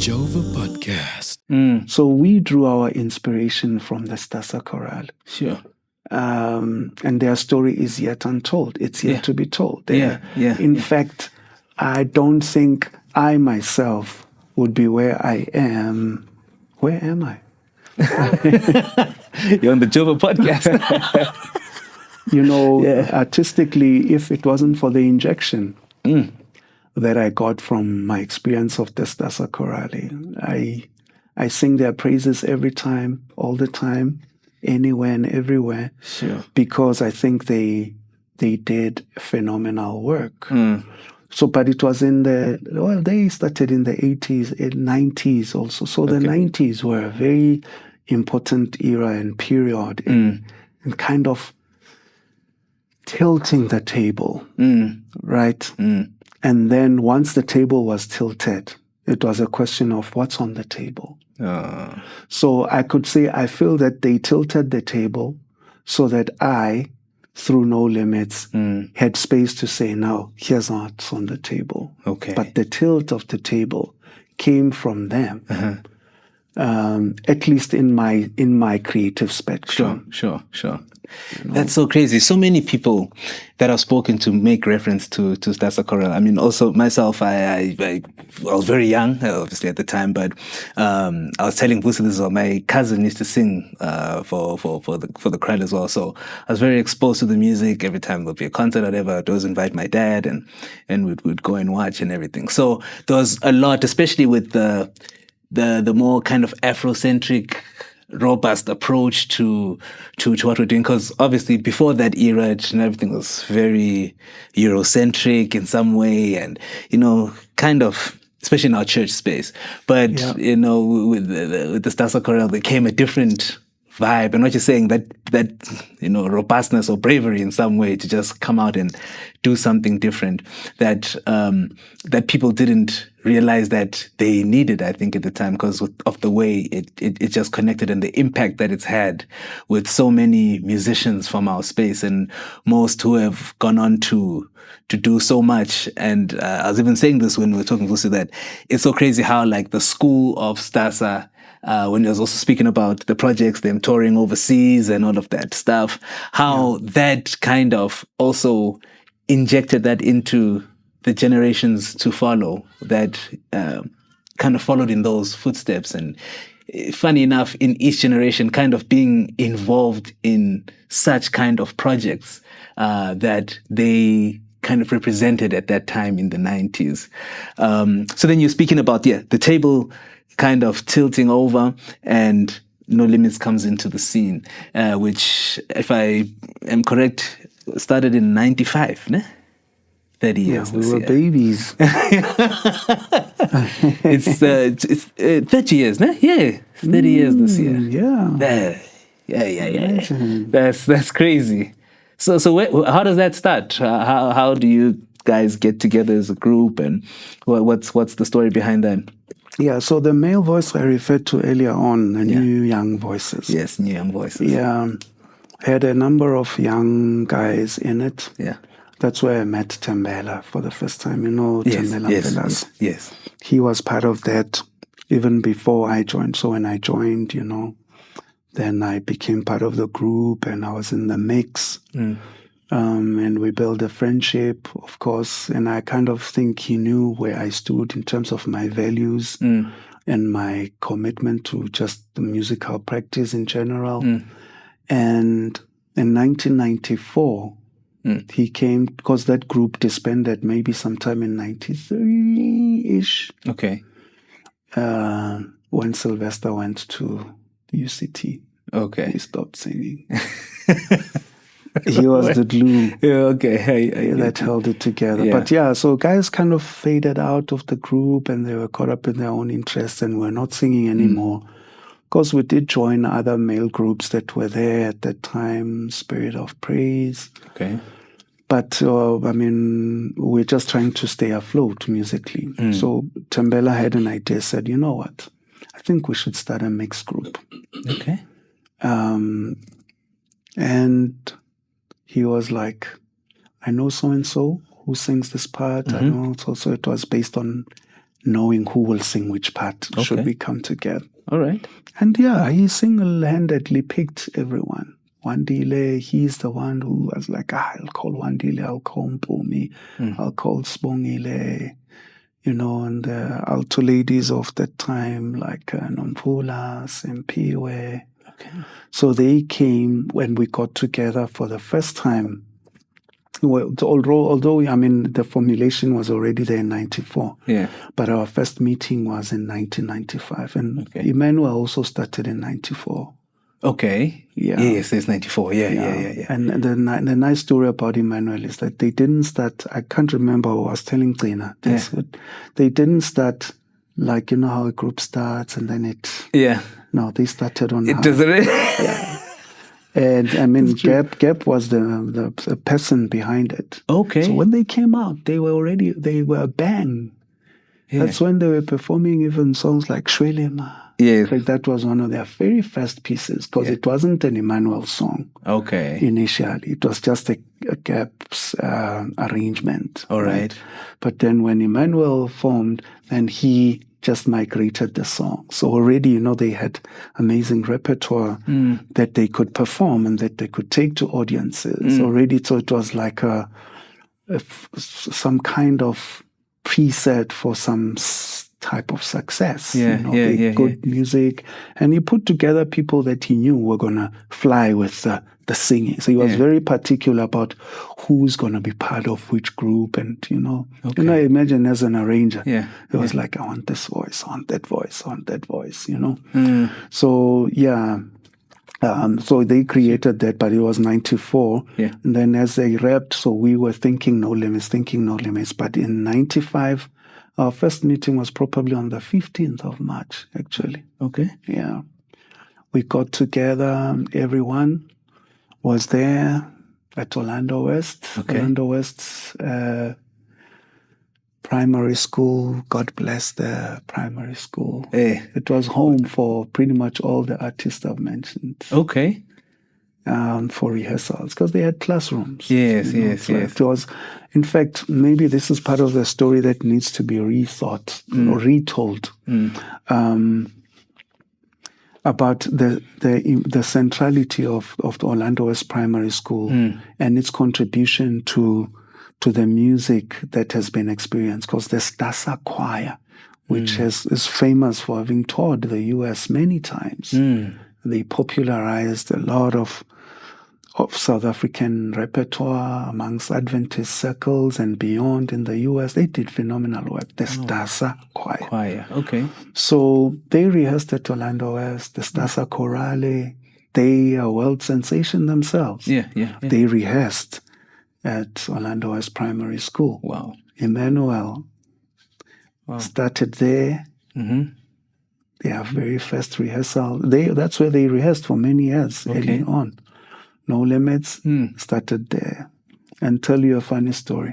JOVA podcast. So we drew our inspiration from the Stasa Chorale. Sure. And their story is yet untold. It's yet to be told. In fact, I don't think I myself would be where I am. Where am I? You're on the JOVA podcast. Artistically, if it wasn't for the injection that I got from my experience of the Stasa Chorale, I sing their praises every time, all the time, anywhere and everywhere. Sure. Because I think they did phenomenal work. So, but it was they started in the 80s, 90s also. So the 90s were a very important era and period in kind of tilting the table, right? And then once the table was tilted, it was a question of what's on the table. So I could say I feel that they tilted the table so that I, through No Limits, had space to say, now, here's what's on the table. Okay. But the tilt of the table came from them, at least in my creative spectrum. Sure. That's so crazy. So many people that I've spoken to make reference to Stasa Chorale. I mean, also myself, I was very young, obviously at the time, but I was telling Vusi this as well. My cousin used to sing for the chorale as well. So I was very exposed to the music. Every time there'd be a concert or whatever, I'd always invite my dad and we'd go and watch and everything. So there was a lot, especially with the more kind of Afrocentric, robust approach to what we're doing, because obviously before that era, everything was very Eurocentric in some way, and kind of, especially in our church space. But with the Stasa Chorale, there came a different vibe, and what you're saying, that robustness or bravery in some way to just come out and do something different that people didn't realize that they needed, I think, at the time, because of the way it just connected and the impact that it's had with so many musicians from our space, and most who have gone on to do so much. And I was even saying this when we were talking, Vusi, that it's so crazy how like the school of Stasa, when I was also speaking about the projects, them touring overseas and all of that stuff, how that kind of also injected that into the generations to follow, that kind of followed in those footsteps. And funny enough, in each generation kind of being involved in such kind of projects that they kind of represented at that time in the 90s. So then you're speaking about, the table kind of tilting over, and No Limits comes into the scene, which, if I am correct, started in 95, ne? 30 years. We were babies. It's 30 years, ne? Yeah, 30 years this year. Yeah. That's crazy. So how does that start? How do you guys get together as a group, and what's the story behind that? Yeah, so the male voice I referred to earlier on, the New Young Voices. Yes, New Young Voices. Yeah, had a number of young guys in it. Yeah. That's where I met Tembela for the first time. Tembela. Yes. He was part of that even before I joined. So when I joined, then I became part of the group and I was in the mix. And we built a friendship, of course. And I kind of think he knew where I stood in terms of my values and my commitment to just the musical practice in general. And in 1994, he came, because that group disbanded maybe sometime in 93-ish. Okay. When Sylvester went to the UCT. Okay. He stopped singing. He was the glue that held it together. Yeah. But so guys kind of faded out of the group and they were caught up in their own interests and were not singing anymore. Of course, we did join other male groups that were there at that time, Spirit of Praise. Okay. But, we're just trying to stay afloat musically. So Tembela had an idea, said, you know what? I think we should start a mixed group. Okay. And he was like, I know so-and-so who sings this part. I know. So it was based on knowing who will sing which part should Okay. we come together. All right. And yeah, he single-handedly picked everyone. Wandile, he's the one who was like, I'll call Wandile, I'll call Mpumi, I'll call Spongile, and the alto ladies of that time, like Nompula, Sempiwe. Okay. So they came when we got together for the first time. Well, although the formulation was already there in 94. Yeah. But our first meeting was in 1995. And Okay. Emmanuel also started in 94. Okay. Yeah. Yes, it's 94. Yeah. And the nice story about Emmanuel is that they didn't start, I can't remember, I was telling Tina this, but they didn't start like, how a group starts and then it... Yeah. No, they started on... It doesn't... Yeah. And Gap was the person behind it. Okay. So when they came out, they were bang. Yeah. That's when they were performing even songs like Shwelema. Yeah. Like that was one of their very first pieces because it wasn't an Emmanuel song. Okay. Initially, it was just a Gap's arrangement. All right. But then when Emmanuel formed, then he just migrated the song. So already, they had amazing repertoire that they could perform and that they could take to audiences already. So it was like some kind of preset for some type of success. Good music. And he put together people that he knew were going to fly with the singing. So he was very particular about who's going to be part of which group. And, imagine as an arranger, it was like, I want this voice, I want that voice, I want that voice, So, so they created that, but it was 94. Yeah. And then as they rapped, so we were thinking no limits. But in 95, our first meeting was probably on the 15th of March, actually. Okay. Yeah. We got together, everyone was there at Orlando West. Okay. Orlando West's primary school. God bless the primary school. Hey. It was home for pretty much all the artists I've mentioned. Okay. For rehearsals because they had classrooms. Yes. It was, in fact, maybe this is part of the story that needs to be rethought or retold. About the centrality of the Orlando West Primary School and its contribution to the music that has been experienced. Because the Stasa Choir, which is famous for having toured the U.S. many times, they popularized a lot of South African repertoire amongst Adventist circles and beyond in the U.S. They did phenomenal work. The Stasa Choir. Okay. So they rehearsed at Orlando West, the Stasa Chorale. They are a world sensation themselves. Yeah. They rehearsed at Orlando West Primary School. Wow. Emmanuel started there. Mm-hmm. Their very first rehearsal. That's where they rehearsed for many years early on. No Limits started there. And tell you a funny story.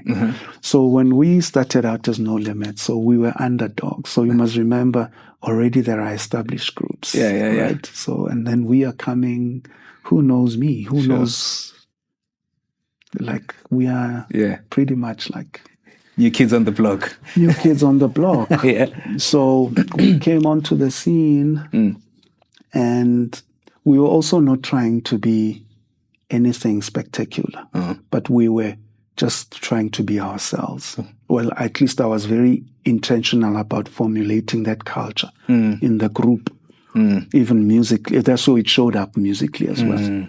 So when we started out as No Limits, so we were underdogs. So you must remember, already there are established groups. Right? So, and then we are coming, who knows me? Who knows? Like, we are pretty much like... New kids on the block. New kids on the block. So we came onto the scene and we were also not trying to be anything spectacular, but we were just trying to be ourselves. Well, at least I was very intentional about formulating that culture in the group, even musically. That's how it showed up musically as well.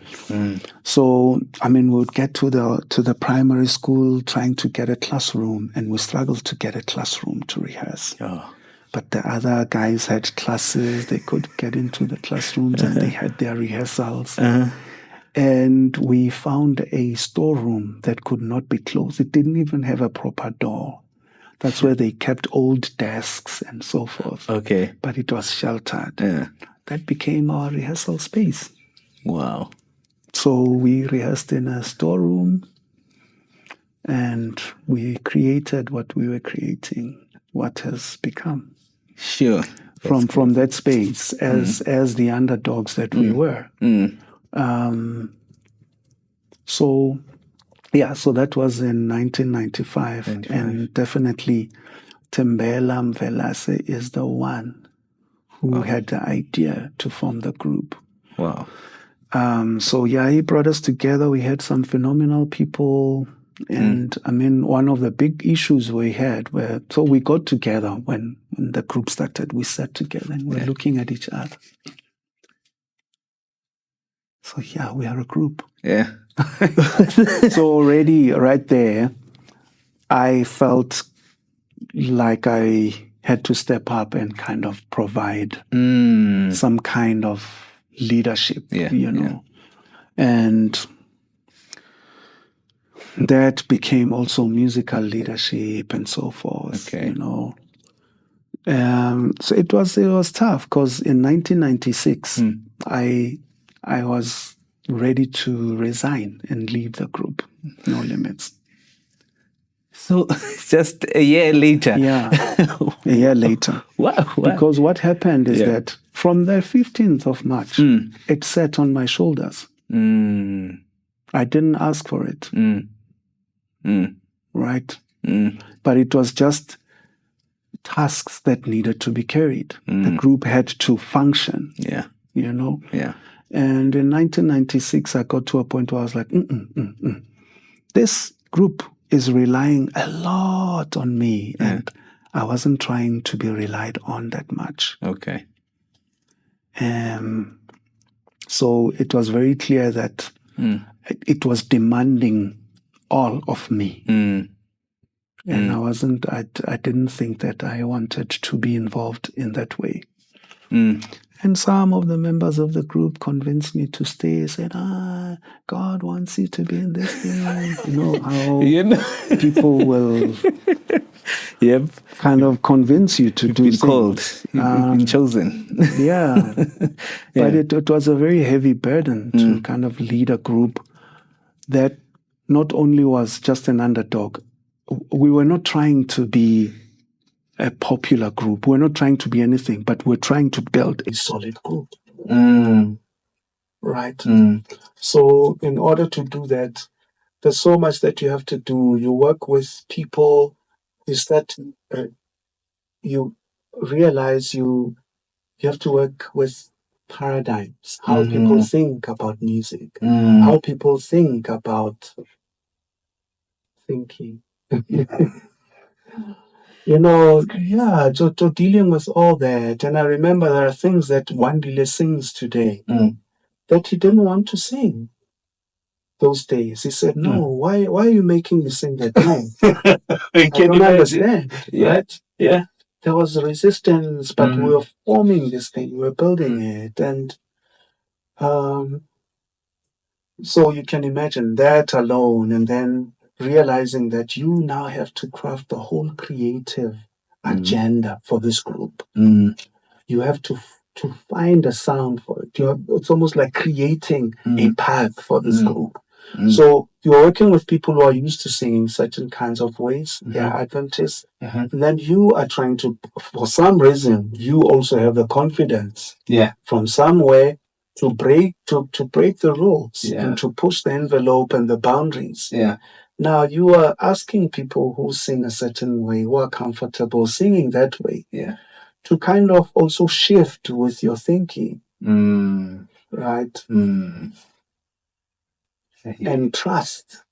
So, we would get to the primary school trying to get a classroom, and we struggled to get a classroom to rehearse. But the other guys had classes, they could get into the classrooms and they had their rehearsals. And we found a storeroom that could not be closed. It didn't even have a proper door. That's where they kept old desks and so forth. Okay. But it was sheltered. That became our rehearsal space. Wow. So we rehearsed in a storeroom and we created what we were creating, what has become. Sure. From that space as the underdogs that we were. So that was in 1995. And definitely Tembela Mvelase is the one who had the idea to form the group. Wow. So yeah, he brought us together. We had some phenomenal people. And I mean, one of the big issues we had so we got together when the group started. We sat together and we're looking at each other. So yeah, we are a group. Yeah. So already right there, I felt like I had to step up and kind of provide some kind of leadership, you know. And that became also musical leadership and so forth, you know. So it was tough because in 1996, I was ready to resign and leave the group, No Limits. So just a year later. Yeah, a year later. Wow. Because what happened is that from the 15th of March, it sat on my shoulders. I didn't ask for it. Right? But it was just tasks that needed to be carried. The group had to function. Yeah. You know? Yeah. And in 1996, I got to a point where I was like, this group is relying a lot on me. And I wasn't trying to be relied on that much. Okay. So it was very clear that it was demanding all of me. And I didn't think that I wanted to be involved in that way. And some of the members of the group convinced me to stay, said, God wants you to be in this thing. You know how people will kind of convince you to do things. You've been chosen. Yeah. But it was a very heavy burden to kind of lead a group that not only was just an underdog. We were not trying to be a popular group. We're not trying to be anything, but we're trying to build a solid group. Right? So in order to do that, there's so much that you have to do. You work with people. You realize you have to work with paradigms, how people think about music, how people think about thinking. You know, so dealing with all that. And I remember there are things that Wandile sings today that he didn't want to sing those days. He said, no, why are you making me sing that song? I don't understand, right? Yeah. There was resistance, but we were forming this thing, we were building it. And so you can imagine that alone, and then realizing that you now have to craft the whole creative agenda for this group. You have to find a sound for it. It's almost like creating a path for this group. So you're working with people who are used to singing certain kinds of ways. They're Adventists. And then you are trying to, for some reason, you also have the confidence from somewhere to break the rules and to push the envelope and the boundaries. Now you are asking people who sing a certain way, who are comfortable singing that way, to kind of also shift with your thinking, right? And trust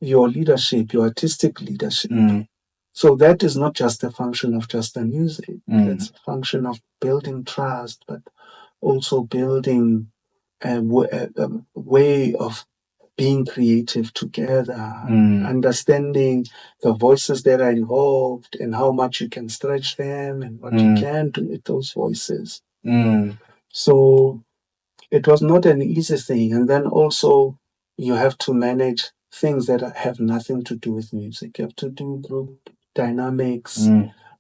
your leadership, your artistic leadership. So that is not just a function of just the music. It's a function of building trust, but also building a way of being creative together, understanding the voices that are involved and how much you can stretch them and what you can do with those voices. So it was not an easy thing. And then also you have to manage things that have nothing to do with music. You have to do group dynamics,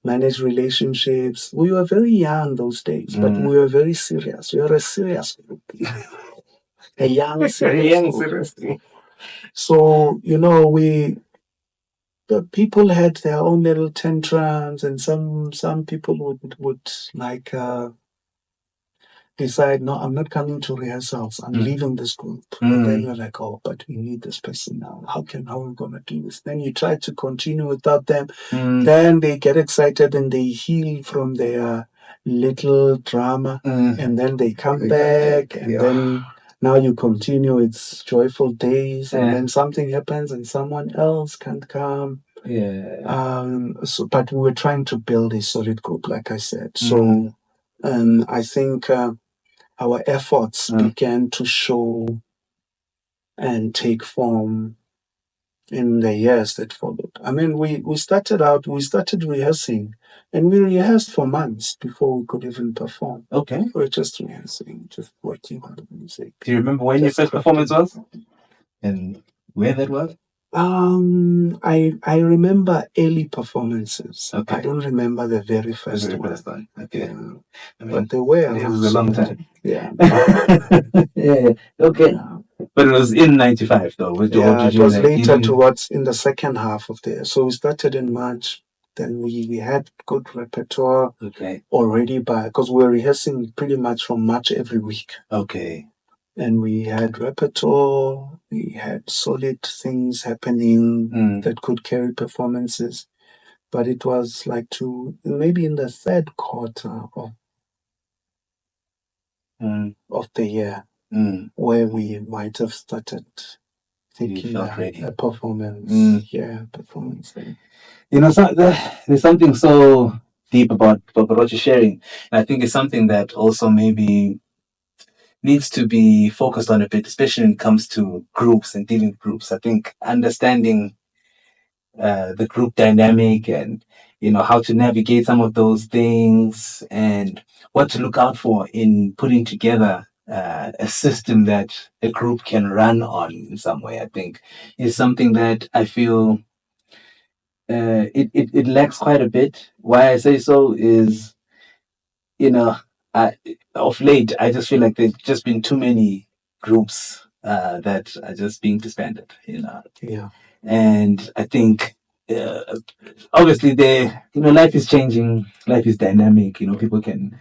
manage relationships. We were very young those days, but we were very serious. We were a serious group. A young, serious group. So, you know, the people had their own little tantrums, and some people would like decide, no, I'm not coming to rehearsals. I'm leaving this group. And then you're like, oh, but we need this person now. How are we going to do this? Then you try to continue without them. Then they get excited and they heal from their little drama. And then they come back. And then now you continue. It's joyful days. And then something happens and someone else can't come. But we were trying to build a solid group, like I said. So I think our efforts began to show and take form in the years that followed. I mean, we started rehearsing, and we rehearsed for months before we could even perform. Okay. We were just rehearsing, just working on the music. Do you remember when your first performance was? And where that was? I remember early performances. Okay. I don't remember the very first one. Okay. Yeah. I mean, but they were. It was a long time. Yeah. Yeah. Okay. Yeah. But it was in 95 though. It was later towards in the second half of the year. So we started in March. Then we had good repertoire already because we were rehearsing pretty much from March every week. Okay. And we had repertoire, we had solid things happening that could carry performances. But it was like maybe in the third quarter of the year where we might have started thinking a performance. Performance thing. You know, there's something so deep about what you're sharing. And I think it's something that also maybe needs to be focused on a bit, especially when it comes to groups and dealing with groups. I think understanding the group dynamic and, you know, how to navigate some of those things and what to look out for in putting together a system that a group can run on in some way, I think, is something that I feel it lacks quite a bit. Why I say so is, you know, of late, I just feel like there's just been too many groups that are just being disbanded, you know. Yeah. And I think, obviously, life is changing, life is dynamic, you know, people can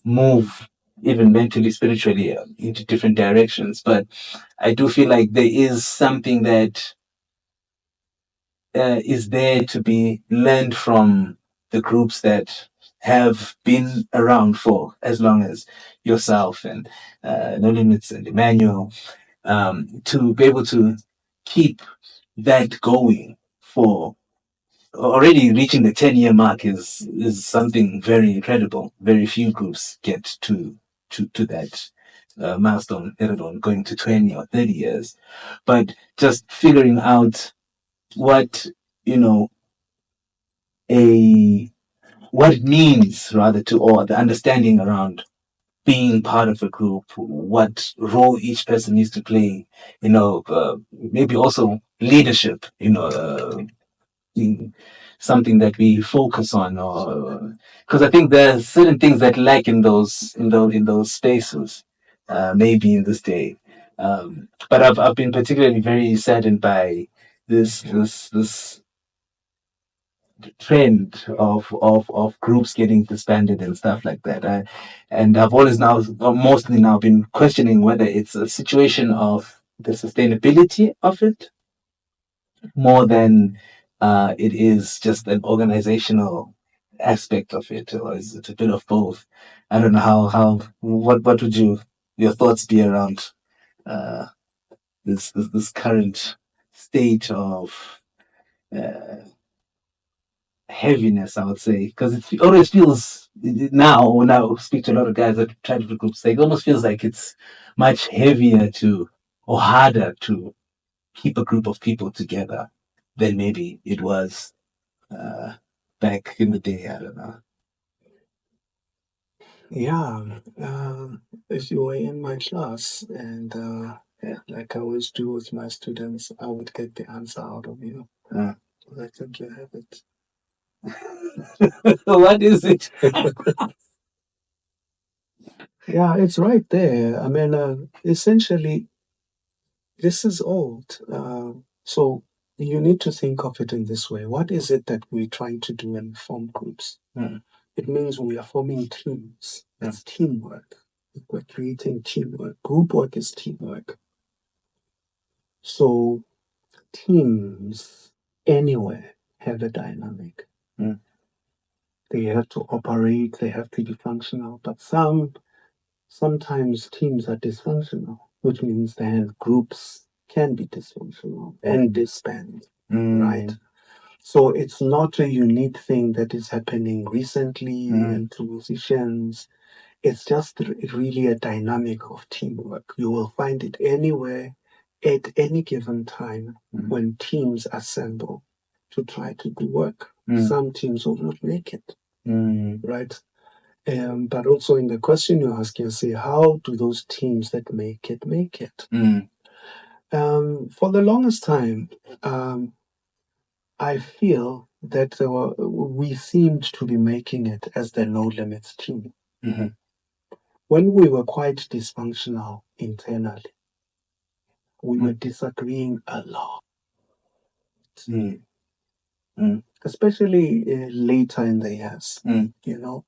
move even mentally, spiritually into different directions. But I do feel like there is something that is there to be learned from the groups that have been around for as long as yourself and No Limits and Emmanuel, to be able to keep that going for already reaching the 10-year mark is something very incredible. Very few groups get to that milestone, let alone going to 20 or 30 years. But just figuring out what, you know, what it means rather to, or the understanding around being part of a group, what role each person needs to play, you know, maybe also leadership, you know, something that we focus on, or because I think there are certain things that lack in those spaces, maybe in this day. But I've been particularly very saddened by this trend of groups getting disbanded and stuff like that. And I've always mostly now been questioning whether it's a situation of the sustainability of it more than it is just an organizational aspect of it, or is it a bit of both? I don't know what would your thoughts be around this current state of heaviness, I would say, because it always feels now when I speak to a lot of guys that try to do groups, it almost feels like it's much heavier or harder to keep a group of people together than maybe it was back in the day. I don't know. Yeah, if you were in my class, and like I always do with my students, I would get the answer out of you. I think you have it. What is it? Yeah, it's right there. I mean, essentially, this is old. So you need to think of it in this way. What is it that we're trying to do when we form groups? It means we are forming teams. It's teamwork. we're creating teamwork. Group work is teamwork. So teams anywhere have a dynamic. They have to operate, they have to be functional, but sometimes teams are dysfunctional, which means then groups can be dysfunctional and disband, right? So it's not a unique thing that is happening recently to musicians. It's just really a dynamic of teamwork. You will find it anywhere at any given time when teams assemble to try to do work. Some teams will not make it, right? But also in the question you ask, you say, how do those teams that make it make it? For the longest time, I feel that we seemed to be making it as the No Limits team. When we were quite dysfunctional internally, we were disagreeing a lot. Especially later in the years, you know,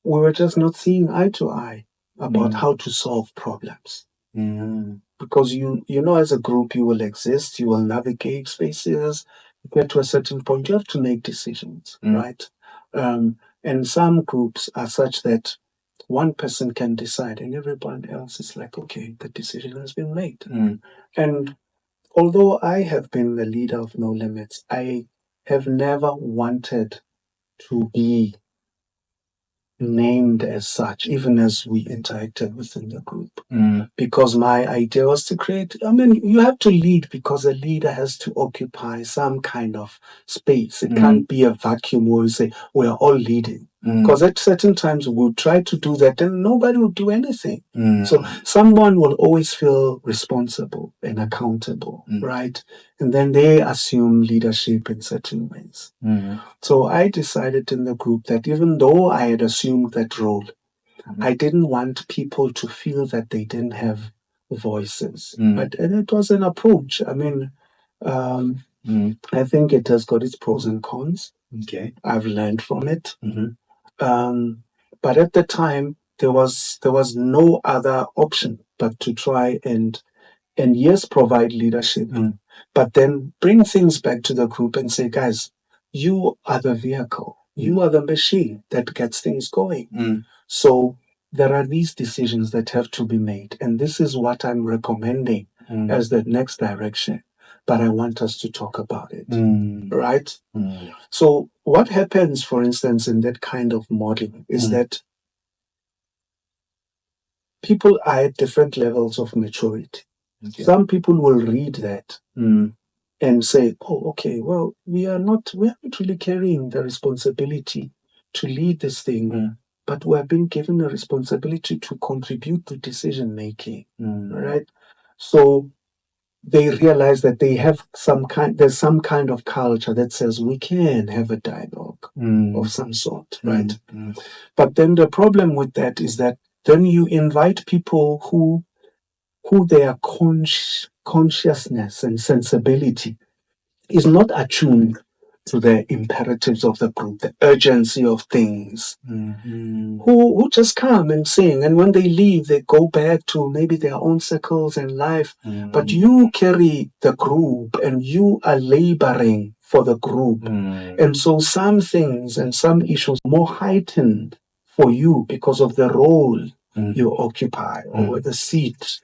we were just not seeing eye to eye about how to solve problems. Because you know, as a group, you will exist, you will navigate spaces. You get to a certain point, you have to make decisions, right? And some groups are such that one person can decide, and everyone else is like, okay, the decision has been made. And although I have been the leader of No Limits, I have never wanted to be named as such, even as we interacted within the group. Because my idea was to create, you have to lead because a leader has to occupy some kind of space. It can't be a vacuum where you say, we are all leading. Because at certain times we'll try to do that and nobody will do anything. So someone will always feel responsible and accountable, right? And then they assume leadership in certain ways. So I decided in the group that even though I had assumed that role, I didn't want people to feel that they didn't have voices. And it was an approach. I think it has got its pros and cons. Okay, I've learned from it. But at the time, there was no other option but to try and yes, provide leadership, but then bring things back to the group and say, guys, you are the vehicle, you are the machine that gets things going. So there are these decisions that have to be made, and this is what I'm recommending as the next direction. But I want us to talk about it, right? So what happens, for instance, in that kind of model is that people are at different levels of maturity. Okay. Some people will read that and say, oh, okay, well, we are not really carrying the responsibility to lead this thing, but we are being given a responsibility to contribute to decision making, right? So they realize that they have there's some kind of culture that says we can have a dialogue of some sort, right? But then the problem with that is that then you invite people who their consciousness and sensibility is not attuned to the imperatives of the group, the urgency of things, who just come and sing. And when they leave, they go back to maybe their own circles and life. But you carry the group and you are laboring for the group. And so some things and some issues are more heightened for you because of the role you occupy or the seat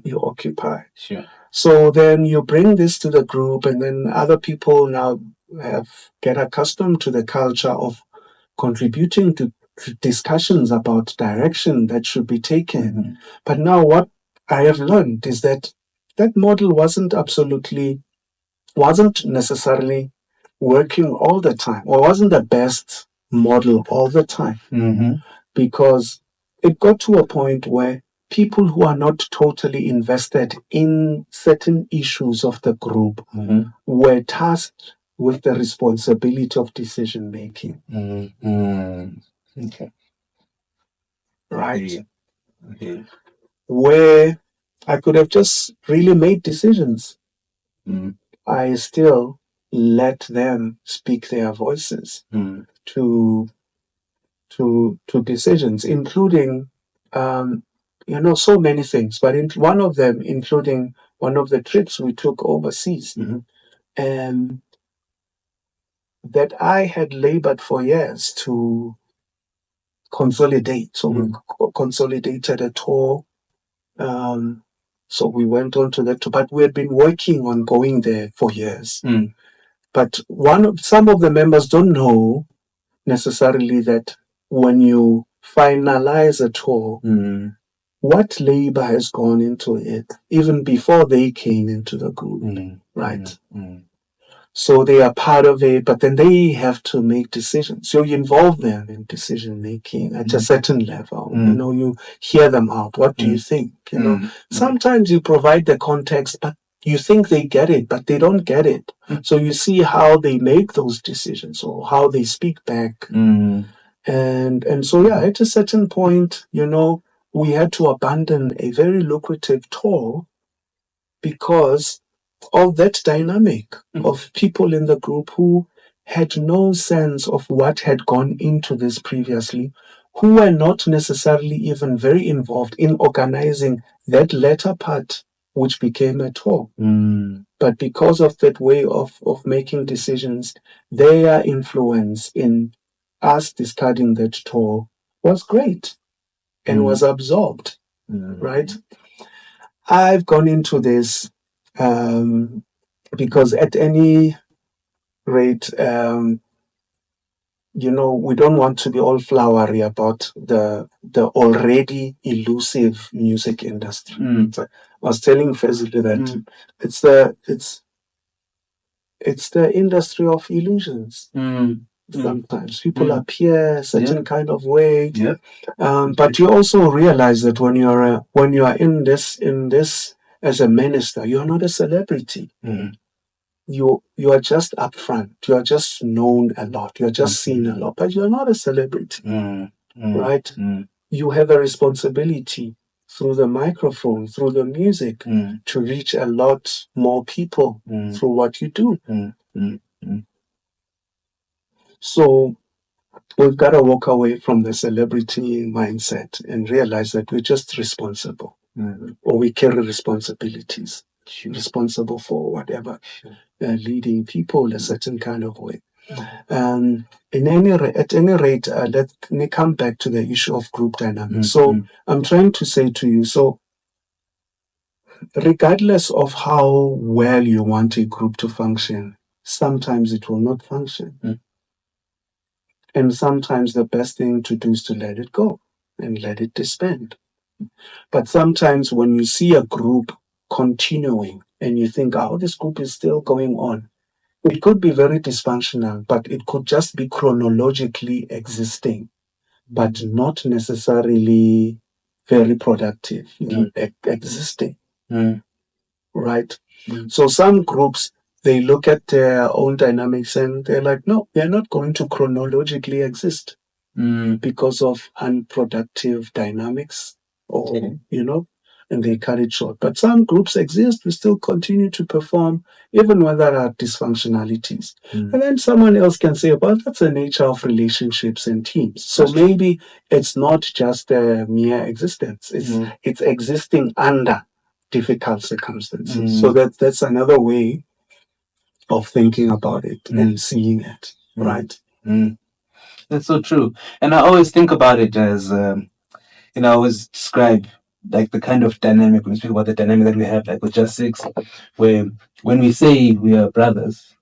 you occupy. Sure. So then you bring this to the group, and then other people now get accustomed to the culture of contributing to discussions about direction that should be taken. But now what I have learned is that model wasn't necessarily working all the time, or wasn't the best model all the time, because it got to a point where people who are not totally invested in certain issues of the group were tasked with the responsibility of decision making. Okay. Right. Okay. Where I could have just really made decisions. I still let them speak their voices to decisions, including so many things. But one of them, including one of the trips we took overseas, and that I had labored for years to consolidate. So we consolidated a tour. So we went on to that tour, but we had been working on going there for years. But some of the members don't know necessarily that when you finalize a tour, what labor has gone into it, even before they came into the group, right? So they are part of it, but then they have to make decisions. So you involve them in decision making at a certain level. You hear them out. What do you think? Sometimes you provide the context, but you think they get it, but they don't get it. So you see how they make those decisions or how they speak back. And so, at a certain point, we had to abandon a very lucrative tour because of that dynamic of people in the group who had no sense of what had gone into this previously, who were not necessarily even very involved in organizing that latter part, which became a tour. But because of that way of making decisions, their influence in us discarding that tour was great and was absorbed, right? I've gone into this because at any rate, we don't want to be all flowery about the already elusive music industry. So I was telling Fezile that it's the industry of illusions. Sometimes people appear a certain kind of way, but you also realize that when you are in this as a minister, you're not a celebrity. You are just upfront. You are just known a lot. You are just seen a lot, but you're not a celebrity, right? You have a responsibility through the microphone, through the music, to reach a lot more people through what you do. So we've got to walk away from the celebrity mindset and realize that we're just responsible, or we carry responsibilities, responsible for whatever, leading people a certain kind of way. At any rate, let me come back to the issue of group dynamics. So I'm trying to say to you, so regardless of how well you want a group to function, sometimes it will not function. And sometimes the best thing to do is to let it go and let it disband. But sometimes when you see a group continuing and you think, this group is still going on, it could be very dysfunctional, but it could just be chronologically existing, but not necessarily very productive, existing. Right? So some groups, they look at their own dynamics and they're like, no, they're not going to chronologically exist because of unproductive dynamics, or, and they cut it short. But some groups exist, we still continue to perform, even when there are dysfunctionalities. And then someone else can say, well, that's the nature of relationships and teams. So maybe it's not just a mere existence, it's existing under difficult circumstances. So that's another way of thinking about it and seeing it, right? That's so true. And I always think about it as, I always describe like the kind of dynamic, when we speak about the dynamic that we have, like with Just Six, where when we say we are brothers,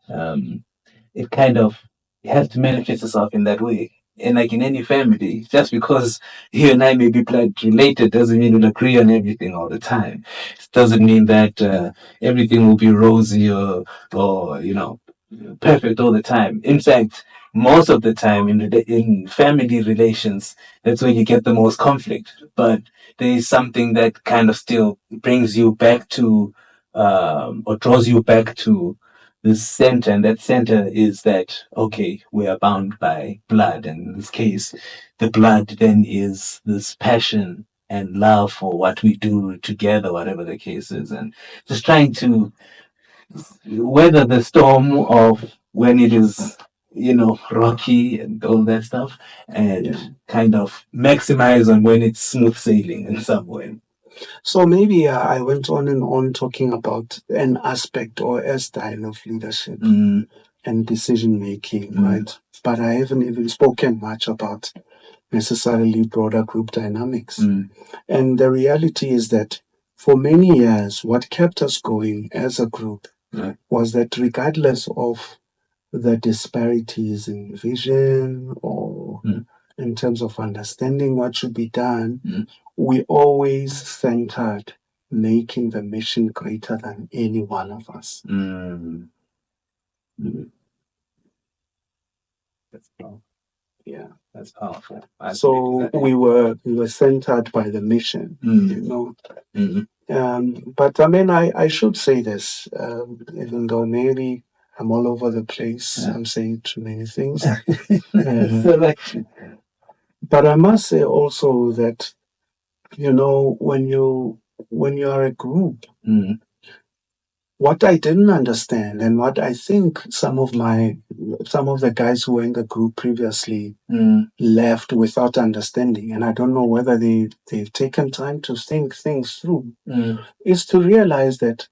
it kind of has to manifest itself in that way. And like in any family, just because you and I may be blood related doesn't mean we'll agree on everything all the time. It doesn't mean that everything will be rosy or perfect all the time. In fact, most of the time in family relations, that's where you get the most conflict. But there is something that kind of still brings you back to, or draws you back to the center, and that center is that, okay, we are bound by blood, and in this case, the blood then is this passion and love for what we do together, whatever the case is, and just trying to weather the storm of when it is rocky and all that stuff, and kind of maximize on when it's smooth sailing in some way. So maybe I went on and on talking about an aspect or a style of leadership and decision making, right? But I haven't even spoken much about necessarily broader group dynamics. And the reality is that for many years, what kept us going as a group was that regardless of the disparities in vision or in terms of understanding what should be done, we always centered making the mission greater than any one of us. That's powerful. Yeah, that's powerful. So we were centered by the mission, But I mean, I should say this, even though maybe I'm all over the place. I'm saying too many things. But I must say also that, when you are a group, what I didn't understand and what I think some of the guys who were in the group previously left without understanding, and I don't know whether they've taken time to think things through, is to realize that,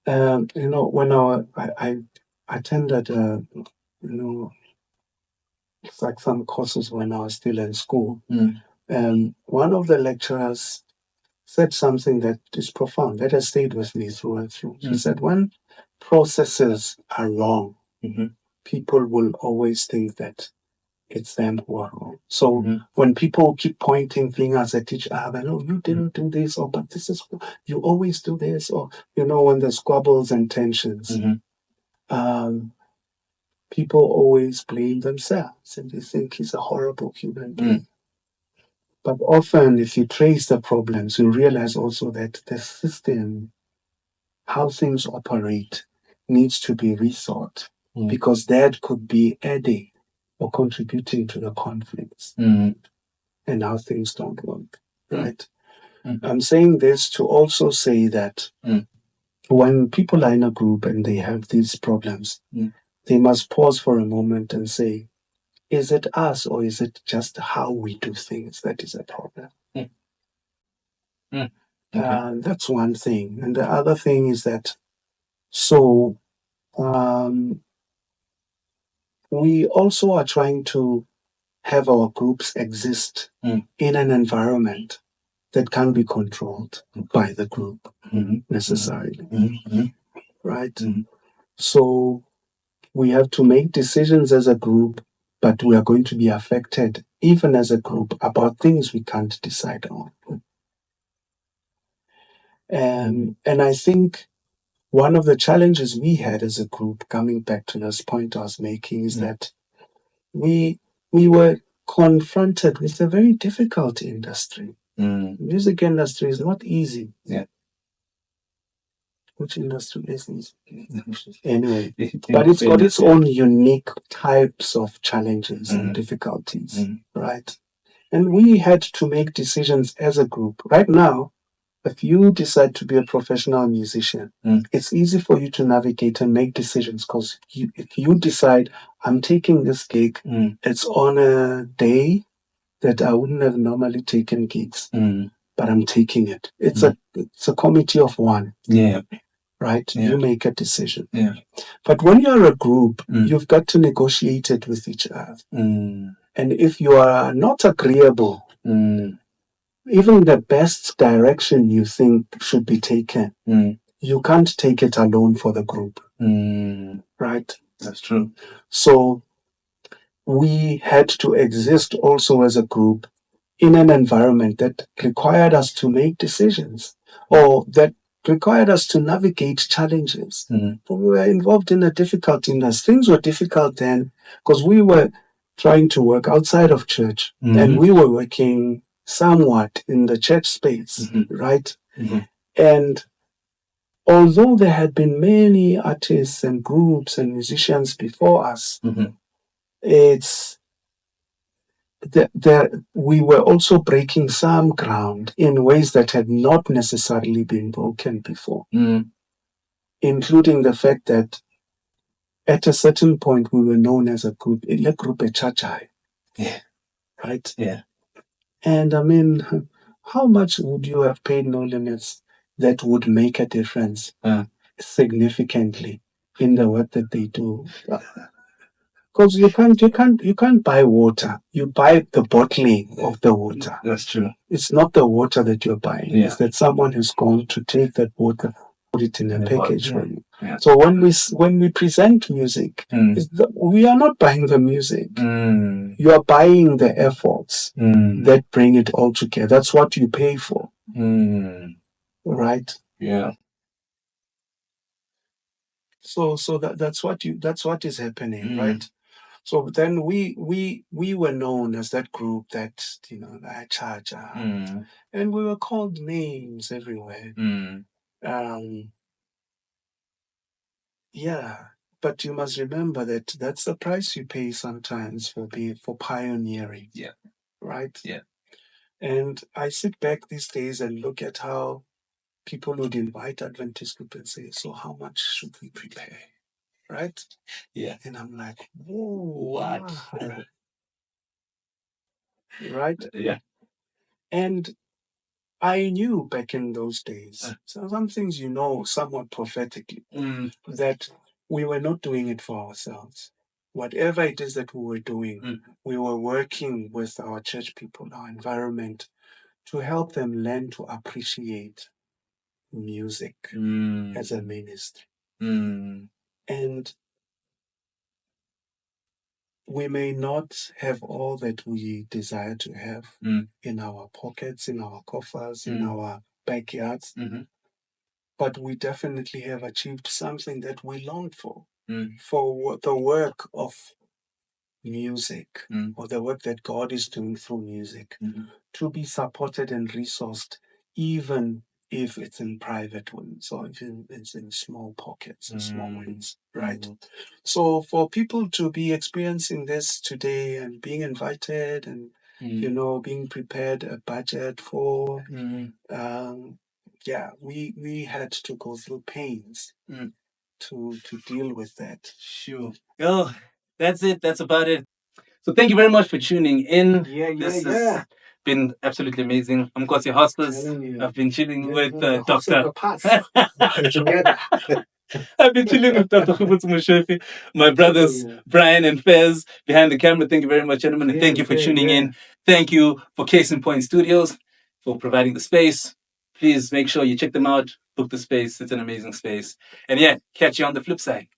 when I attended, it's like some courses when I was still in school, one of the lecturers said something that is profound, that has stayed with me through and through. He said, when processes are wrong, people will always think that it's them who are wrong. So when people keep pointing fingers at each other, no, you didn't do this, or but this is, you always do this, or, when there's squabbles and tensions, people always blame themselves and they think he's a horrible human being. But often, if you trace the problems, you realize also that the system, how things operate, needs to be rethought because that could be adding or contributing to the conflicts and how things don't work, right? I'm saying this to also say that when people are in a group and they have these problems, they must pause for a moment and say, is it us or is it just how we do things that is a problem? Okay. That's one thing. And the other thing is that, we also are trying to have our groups exist in an environment that can be controlled by the group necessarily, right? So we have to make decisions as a group, but we are going to be affected even as a group about things we can't decide on. And I think one of the challenges we had as a group, coming back to this point I was making, is that we were confronted with a very difficult industry. Music industry is not easy. Yeah. Which industry is easy? Anyway, but it's got its own unique types of challenges and difficulties, right? And we had to make decisions as a group. Right now, if you decide to be a professional musician, it's easy for you to navigate and make decisions because if you decide, I'm taking this gig, it's on a day that I wouldn't have normally taken gigs, but I'm taking it. It's a committee of one. Yeah. Right? Yeah. You make a decision. Yeah. But when you're a group, you've got to negotiate it with each other. And if you are not agreeable, even the best direction you think should be taken, you can't take it alone for the group. Right? That's true. So we had to exist also as a group in an environment that required us to make decisions or that required us to navigate challenges. We were involved in a difficult industry. Things were difficult then because we were trying to work outside of church and we were working somewhat in the church space, right? And although there had been many artists and groups and musicians before us, we were also breaking some ground in ways that had not necessarily been broken before, including the fact that at a certain point, we were known as a group, Le Groupe Chachai. Yeah. Right? Yeah. And I mean, how much would you have paid No Limits that would make a difference significantly in the work that they do? Because you can't buy water. You buy the bottling of the water. That's true. It's not the water that you're buying. Yeah. It's that someone has gone to take that water, put it in a package for you. Yeah. So when we present music, we are not buying the music. You are buying the efforts that bring it all together. That's what you pay for. Right? Yeah. So that's what is happening, right? So then we were known as that group that, I charge, and we were called names everywhere. Yeah, but you must remember that that's the price you pay sometimes for pioneering. Yeah. Right? Yeah. And I sit back these days and look at how people would invite Adventist group and say, so how much should we prepare? Right? Yeah. And I'm like, whoa, what? Wow. Right? Yeah. And I knew back in those days, some things somewhat prophetically, that we were not doing it for ourselves. Whatever it is that we were doing, we were working with our church people, our environment, to help them learn to appreciate music as a ministry. And we may not have all that we desire to have in our pockets, in our coffers, in our backyards, but we definitely have achieved something that we longed for the work of music, or the work that God is doing through music, to be supported and resourced, even if it's in private wins or if it's in small pockets and small wins, right? So for people to be experiencing this today and being invited and, being prepared a budget for, we had to go through pains to deal with that. Sure. Oh, that's it. That's about it. So thank you very much for tuning in. This has been absolutely amazing. I'm Nkosie Hostas. I've been chilling with Dr. I've been chilling with Dr. Kgomotso Moshugi, my brothers Brian and Fez behind the camera. Thank you very much, gentlemen, and thank you for tuning in. Thank you for Case in Point Studios for providing the space. Please make sure you check them out, book the space. It's an amazing space. And yeah, catch you on the flip side.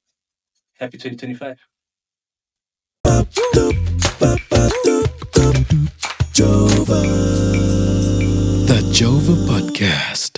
Happy 2025. JOVA. The JOVA Podcast.